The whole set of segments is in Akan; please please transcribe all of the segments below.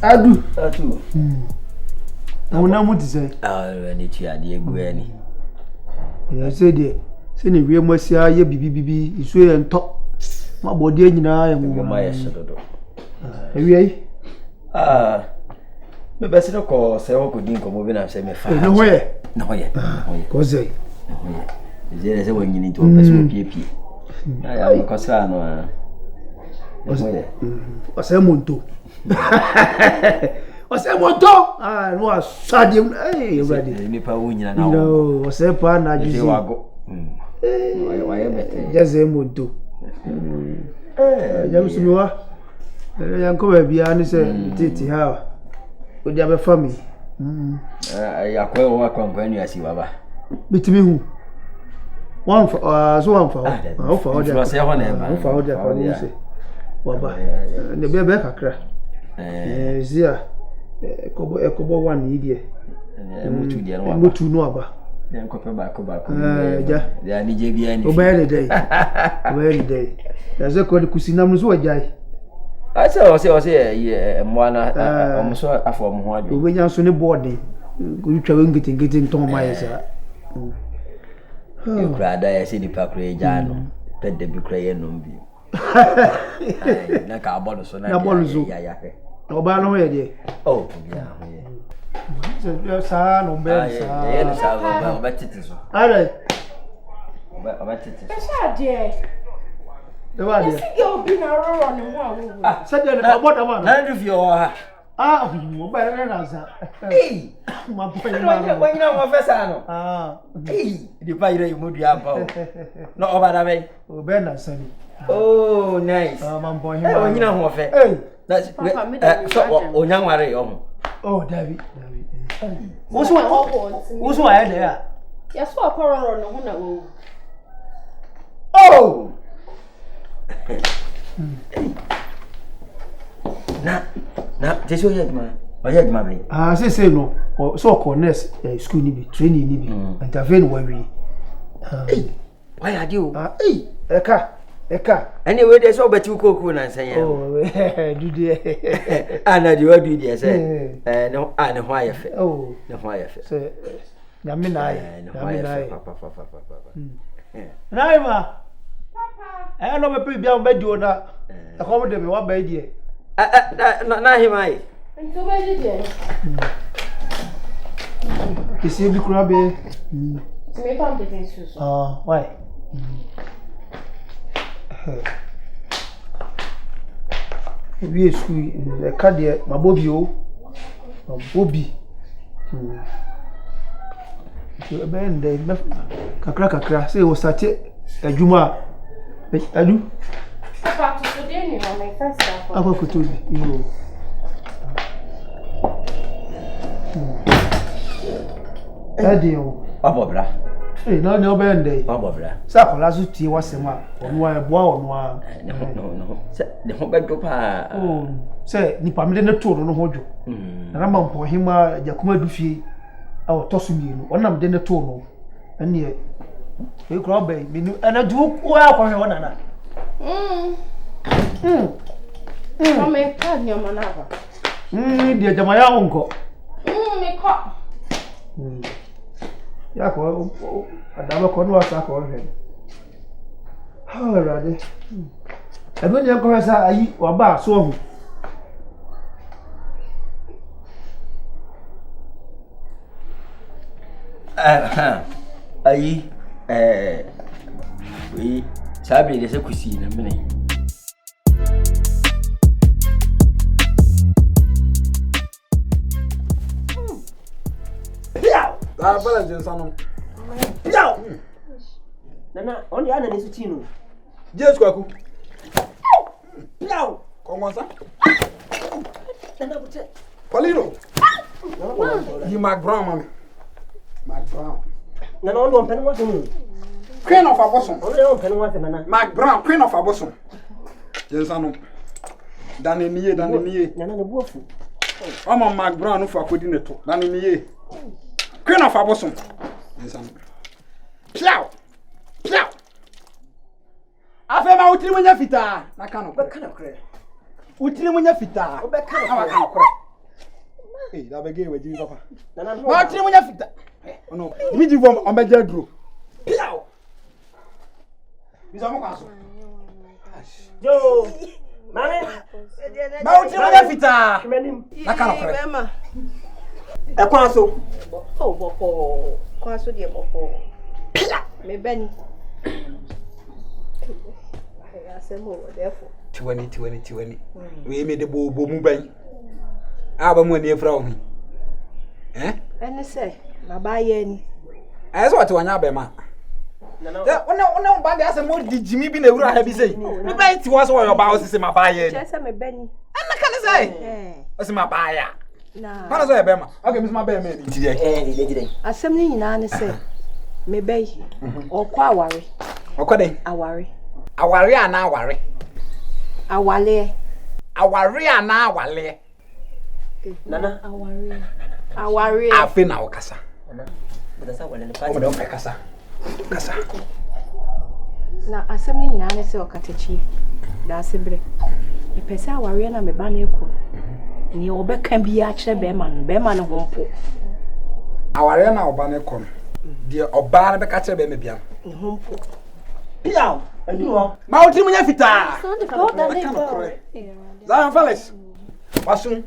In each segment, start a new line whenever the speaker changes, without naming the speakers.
Adu.
Na wona mu dise.
Ni tuade egu ani.
Ya se de. Se ne wie masia ye bibi isu ye nto. Ma bode nyina ya mu.
Ma ye sododo.
Ewie.
Me bese no ko se wo ko din ko mo bi na se me fa.
No hoye.
No hoye.
Ko ze.
No hoye. Ze se wo nyini to pese mo piepie. Ya ko sa no a. No hoye.
O se monto. O se monto. No asade eh ready.
Ni pa wo nyina na
wo. No, o se pa na juzi.
Wa ye bete.
Jeze monto. Jamsumiwa. Yanko ba bia ni se titi ha. Odi abe family.
Yakwa wo akwankwa ni asi baba.
Bitimi hu. One for so one for.
Wo fa odi. Wo se ho na e ba.
Wo fa odi kwa ni se. Baba. Ne be kakra. Zia. Ekobo one ni die.
Mutu die no aba.
Mutu no aba.
Yanko pe ba ko.
Ja.
Ya ni je bia ni.
Obere dey. Obere dey. Yaze ko kusina mzo wajai.
Ose mwana omuso afọ mu ho adwo.
Obenya so ne board. Gutwa ngiti nton ma yesa.
Ukrada ya se dipa kura eja no. Pede bi kura ye no bi. Na ka abolo so na ya he.
Oba no ye de.
Oh, bia ho ye.
Se sa no be sa.
Ye no sa ba titi so.
Are.
Ba titi.
Sha de.
Eba de.
Sige obi na roro ne ho awu.
Se de na boda man.
Na ndu fi o ha.
Mo ba re na sa. Ma boy
ma. Wa nyina mo fesa no. Di pa ire mu dua pa o. No oba da be.
O be na sa ni.
Oh, nice.
Ma boy ma.
O nyina ho fe. That's so o nyanware o ho.
Oh, David. What's why there?
Yes, so akororo no ho na wo.
Oh. Na, this way ma. Oye ma be.
Say no. So corners school ni bi, training ni bi. Intervene we.
Why are you?
Eka.
Anyway, there's so betu koku na nsan ya.
Oh, do there.
Ana di wadu di say. No, ana ho ayefe.
Oh,
na ho ayefe.
Say, nyame na aye.
Nyame na aye. Papa.
Naima. Papa. No be bia be di ona. E ko de me wa ba di e.
Na himai.
Nto ba di di.
Kisi bi kura be.
Me pam de Jesus.
Why? We school the card mabobi o. Mabobi. So ben dey kakra say o start adwuma adu.
Papa to so dey ni o my first time.
Akokoto bi yo. Edio.
Abobra.
Na ne oben dey.
Abobra.
Sa kola so tie wasem a onu a eboa onu a.
No. Se de ho bedwo pa.
Oh, se nipa mede ne to no ho dwo. Na ma mpo hima jakuma dufie a otoso mienu. Ona mede ne to no. Ene e kro oben menu ana du ko akwa he wona na.
Mama ka nyoma na ba.
Dia jama ya onko.
Me ko.
Ya ko adama ko no asa ko he. Ha rade. Ebe nye ko sa ayi wa ba so hu.
Ayi we sabe de se kusi na mene.
Balance nsano.
Yo. Nana, on the other is chino.
Yes kwaku.
Yo.
Konwansa.
Nana bute.
Polino. You Mac Brown mami. Mac Brown.
Nana on do pen wase mu.
Queen of Abosom.
On do pen wase nana.
Mac Brown, Queen of Abosom. Nsano. Dani niye.
Nana ne buofu.
Omo Mac Brown no fa kodi neto. Dani niye. Queen of Abosom. Nsano. Piao. Afema utiri munya fita. Na kano.
Be kana kre.
Utiri munya fita.
Be kana.
Awa kano kre. Hey, that be gay with you, Papa.
Ma tiri munya fita.
Oh no. Me give on be jedro. Piao. Bisa mo kwaso.
Yo. Mami.
Ma tiri munya fita.
Na kana kore.
E kwaso.
Oh, boko. Kwaso de boko. Me bani. Asemo therefore.
Tiwani. We me de bobo mu ban. Aba mu ani efra wo.
Ene say, ma ba ye ni.
Ayeso wate wanya ba ma. Ona ba de ase mo di jimi bi na ewura ha bi sei. Me ba ti wo so wo ba wo sese ma ba ye ni.
Chese me bani.
Ana kan say. Ose ma ba ya.
Na.
Mana so e be ma. Okay, me ma ba me ni ti
Di.
Asem ni nyina ne say. Me bai. Okwa aware.
Okwa den.
Aware.
Aware ana aware.
Awale.
Aware ana awale.
Nana.
Aware.
Afi na okasa.
Budasa wala ne
O me don kasa. Kasa.
Na asem ni nyina ne say okatachi. Da asebre. E pese aware na me ba na eko. Ni obeka bi a kire be ma no hompo.
Aware na oba ne kon. Die oba na be ka kire be me bia.
Hompo.
Piao. Aduo.
Ma o ti munya fita. Zion Felix. Wasun.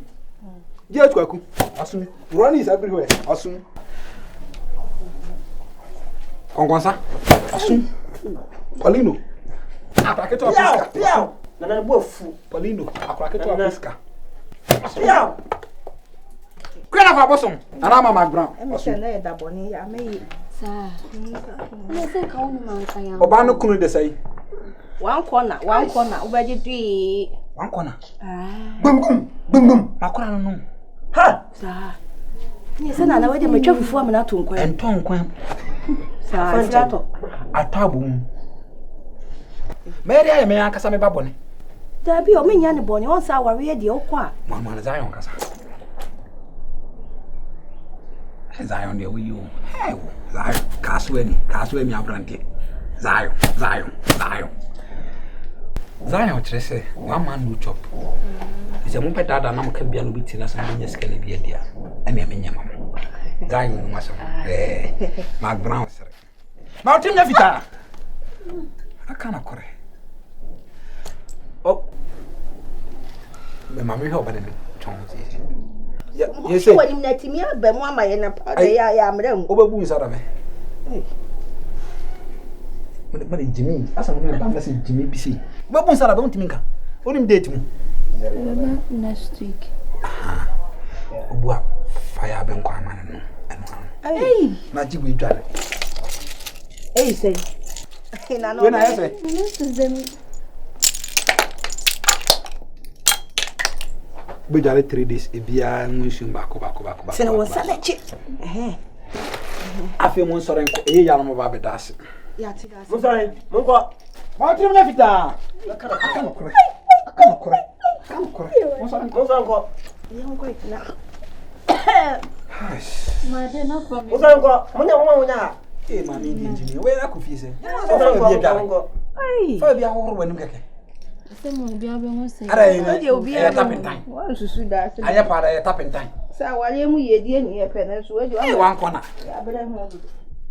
Dia twaku. Wasun. Run is everywhere. Wasun. Kongonsa. Wasun. Paulino. Akraketo apiska.
Piao. Nana bo fu.
Paulino. Akraketo apiska.
Piao.
Kwena fa bosom. Ana mama brown.
E say na e da boni ya me.
Sa. Me say ka wonu man kan ya.
Oba no kunu de sai.
One corner, ubeji three.
One corner.
Ah.
Bum. Makora no.
Ha.
Sa. Ni se na we de metwa fufu am na to nkwan.
Enton kwan.
Sa fiato.
Atabum. Mary aye me akasa me babone.
Da bi o menya ne boni on sa ware de okwa.
Mama na Zion kasa. Zion de we you. Hey, Zion kaswe mi abrante. Zion. Zion trese, one man no chop. Is a mumpet dada na mka bia no biti na san nya skele bia dia. Ani amenya mama. Zion no maso. Mark Brown sere. Ma otim nya fita. Aka na kore. Oh. Me mama ho bade no chonzi. Ya, you say.
Wani na timi aba mu amaye na pa ya amram.
Obabu nsara me. Mane Jimmy, asa mo na banga se Jimmy bisi. Obabu nsara be untimi nka. Onim date mu.
Next week.
Obua fire be nkwa amane no.
Hey.
Na jibu idware.
Hey say. Na no.
We na yese.
This is them.
Be jare 3 days e bia nshum bako.
Se na wo sala chi.
Afi mo nsore nko e ya no mo ba be dase.
Ya ti gas.
Mo sorry. Mo ko.
Ma trim na fita. Aka no kore. Mo sorry
Mo sorry ko.
Ya ngo itina.
My day not for
Mo
me.
sorry ko. Mo nya.
Eh ma mi di engineer. We na ko fi se.
Mo sorry ko.
Ai.
Fa bia horo wanim keke.
Say mo bi abi won say.
Ara yin.
Ade obi a
tapentan.
Wa susu da se.
Aya para ya tapentan.
Sa wale mu yedi ani e pe na so e
Eh wan kona.
ya bere ho bi.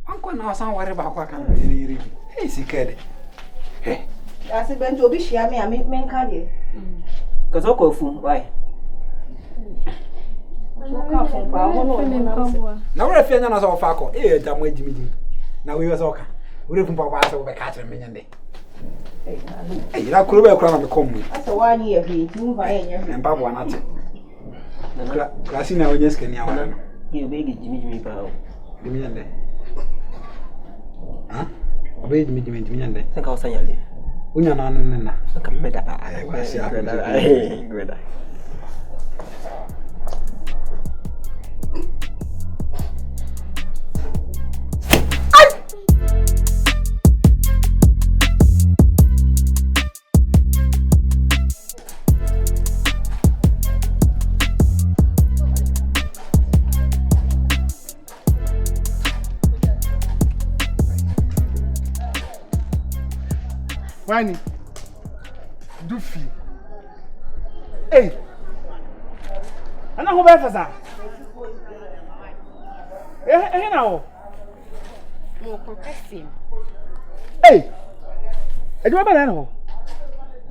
Anko na wasan ware ba kwa kan yiri. Eh sikede.
Ya se bento obi hia me a me nka de.
Ka so ko fu. Why?
So ka fon pa ho no na.
Na wore fia nya na so fa ko. Eh jamo ejimiji. Na we so ka. Wore fu pa ba so be ka kire me nyande. Eh ira kuro be kura na me kom.
Asa wani ye bi tu ba ye nya.
Empa bo anate. Klasi na onye skeni awara no.
Ye be gi Jimmy pa.
Dimi nyande. Ha? Obe dimi nyande.
Sen ka wasanya le.
Unya na na.
Ka me da ba.
Kwasi a.
Gweda.
Wani. Dufi. Hey. Ana ho ba fasa. now.
More confessing.
Hey, I do about that.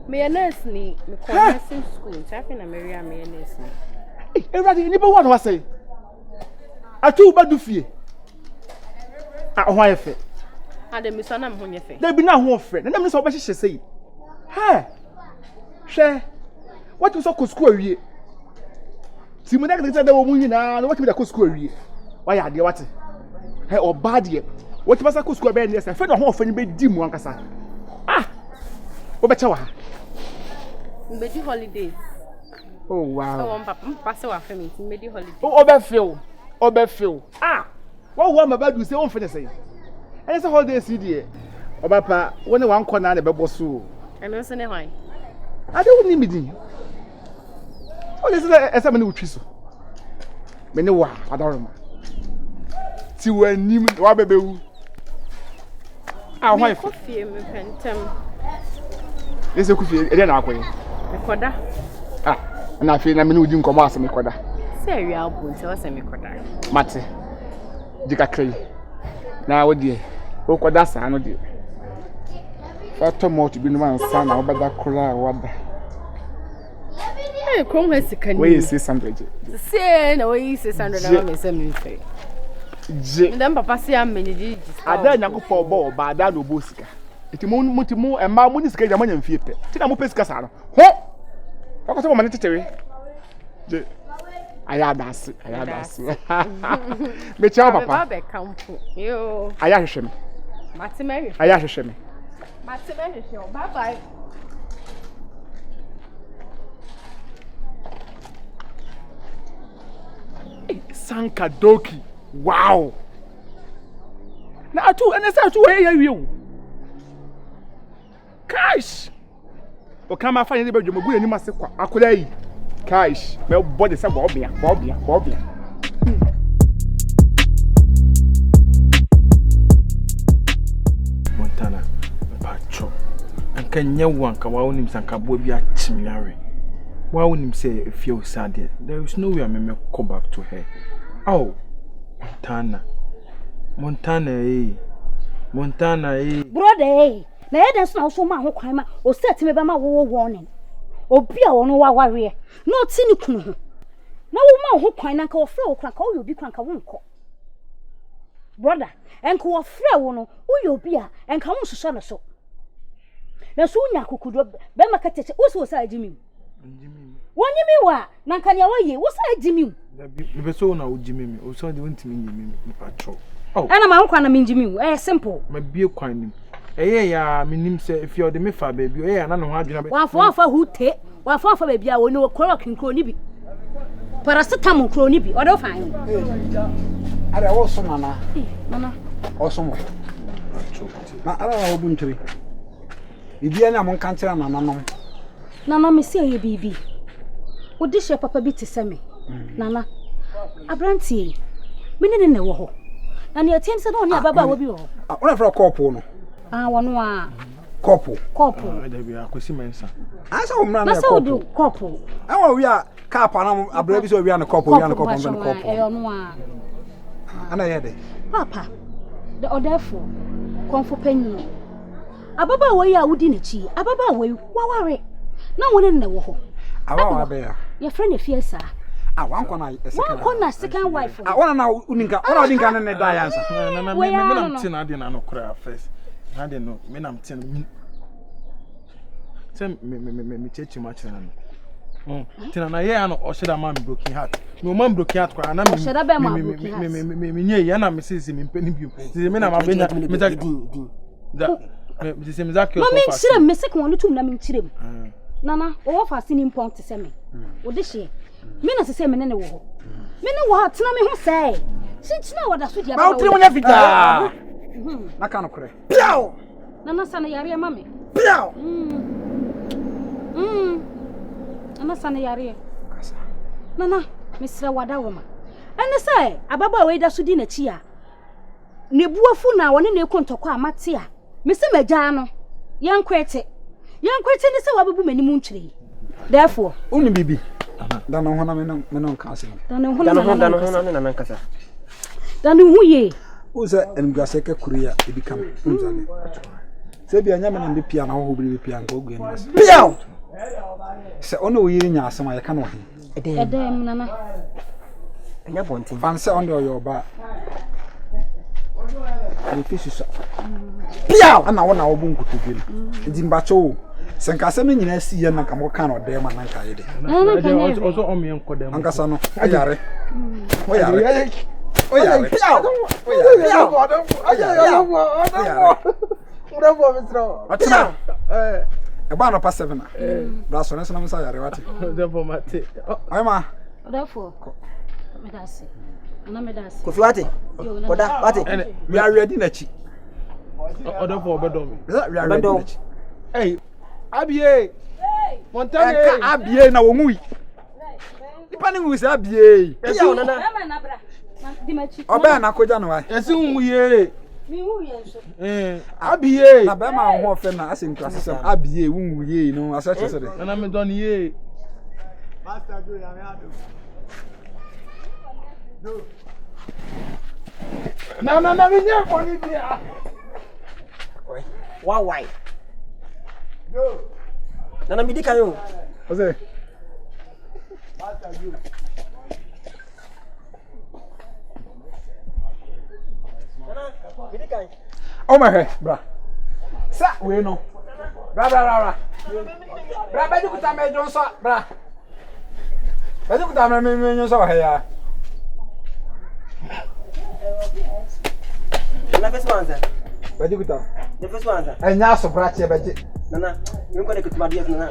Me a nurse ni me nursing school. So I think I'm a nurse.
Hey, everybody, you what was say? I too bad do fear. Why fair?
And the mission I'm on your face.
There be no one friend. And I'm not so much she say. Hey, share. What was so school ye? See, when I get the woman now, what will the school ye? Why are you what? Hey, or bad ye? What was a school bed? Yes, I fed a whole friend be dim one casa. Ah, Obachawa.
Medi holidays.
Oh, wow.
I want Papa pass our family. Medi holidays.
Oh, Oberfield. Ah, what woman about you say on for the same? And it's a holiday CD. Oh, Papa, when one corner the bubble so.
And also, why?
I don't need me. Oh, this is a somebody with Chiso. Many wa, I don't know. See when you are baby. Ah, why?
Coffee, me pentem.
This is coffee, and then I'll go.
Recorder.
Ah, and I feel I'm in Udin Commerce and Recorder.
Say, we are born to us and recorder.
Mate, Dick. Now, what dear? Oh, what that's I know, dear. Fato more to be one son, or better cry, what?
Hey, come here, second.
Where is 600?
Say, no, he says 170. Then Papa say I'm many.
I don't know for ball, but I don't know Bosca. It's more and my money is getting money and feet. Till I'm a pescasano. Ho! What was a woman to I had that. But your papa,
come for you.
I ask him.
Matimary.
I ask him.
Matimary, bye bye.
Sankadoki. Wow. Now, two, and I said, two, where are you? Cash. O come and find anybody, you go and say, I could say, Cash. Well, body said, Bobby. Montana, Pacho. And can you one come out him Sankabobia Chimilari? Why wouldn't him say if you're sad? There is no way I may come back to her. Oh, Montana,
Brother, na that's now so man who crime or set me by my warning. Or be a one warrior. Not cynical. No woman who crime and call flow crack all you be crank a won't call. Brother, and call a flow who you'll be and come to son so. Now soon Yaku could Bema Catch also side Jimmy. One you me wa, Nankanya, what's I Jimmy?
The so now Jimmy, or so the winter me patrol. Oh,
and I'm out mean Jimmy, simple.
My beer quine. Yeah, mean say if you're the Mifa baby, and I know how you have
one for who take, one for baby, I will know a clock in Cronibi. Paracetamol Cronibi, or don't find.
I also, Mama. Also, I don't know to be. If you are not country, Nana.
Nana, me say you, baby. What dish your papa be to send me? Nana, a brandy. Meaning in the war. And your tents are only Baba will be all.
What for a couple?
Ah, one
couple.
There be a question.
I saw man.
I saw do couple.
Oh, we are Carpanam, a brave so we are a couple, we are a couple. And I had it.
Papa, the other fool, come for penny. A Baba way I would in a chi, a Baba way, worry. No one in the war.
I bear.
Your friend, if yes, sir.
I want one
second wife.
I want to know Uninka, I didn't get any dias.
I didn't know cry first. I didn't know, men I'm 10. Send me too much. Tina, I am or should a man broken heart. No man broken heart, and I'm should have been me, Yana, Mrs. in Penny. The men I'm been that. The same exactly. Mamma, Miss One to Namin Chim. Nana, or fascinating point to send me. What is she? Mina se me nene wo. Me ne wo tena me ho sai. Since na wada so dia ba.
Ma utri mo nya fita. Na kan okre. Piao.
Nana sana yare mame.
Piao.
Nana sana yare. Kasa. Nana, Mr. Wada wo ma. Ene sai ababa we da so di na chi a. Ne buafu na wone na ekontoko amate a. Me se magya no. Yankwete. Yankwete ne se wabebu mani mu ntwire. Therefore,
uni bibi. Dano hona me non kasi.
Dano hona me non kasi. dani hu ye
uza engase ke kuria ebikam unzale se bia nyame na mbe pia na ho biri pia nko ogu enu pia se ono oyiri nya asema ye ka no he
edem nana
anya bontin
fan se ondo yoba ni fisisa pia ana wona wo bunku tugel ndi mbacho se nkase me nyina si ye na ka mo ka no de ma na nka ye de
ozo omi enko dem
ankasa no ayare oyare oyare pia oyare eba no pa 7 na bra so na msa yare wate
therefore mate
ayma
therefore medasi ana medasi
Kofi wate oda wate
we are ready na chi
order for bedom
we are ready na chi
hey abie montane
abie na wo ngui ipa ni ngui se abie
pia onana
na bra di machi
oba na koja no wa
esi nwuye
mi hu ye so
abie
na ba ma ho fe na asin class sem abie nwuye no asa che se de
na me don ye
master do ya me ado
na me nya ko ni dia
why yo nana mi dika yo
ose
master do
nana mi dika
o ma he bra sa we no bra ba di kuta me jonso bra ba di kuta me jonso he ya
na first one sir
ba di kuta
the first one sir
enya so bra che ba je
nana mi ko de kutuma dia nana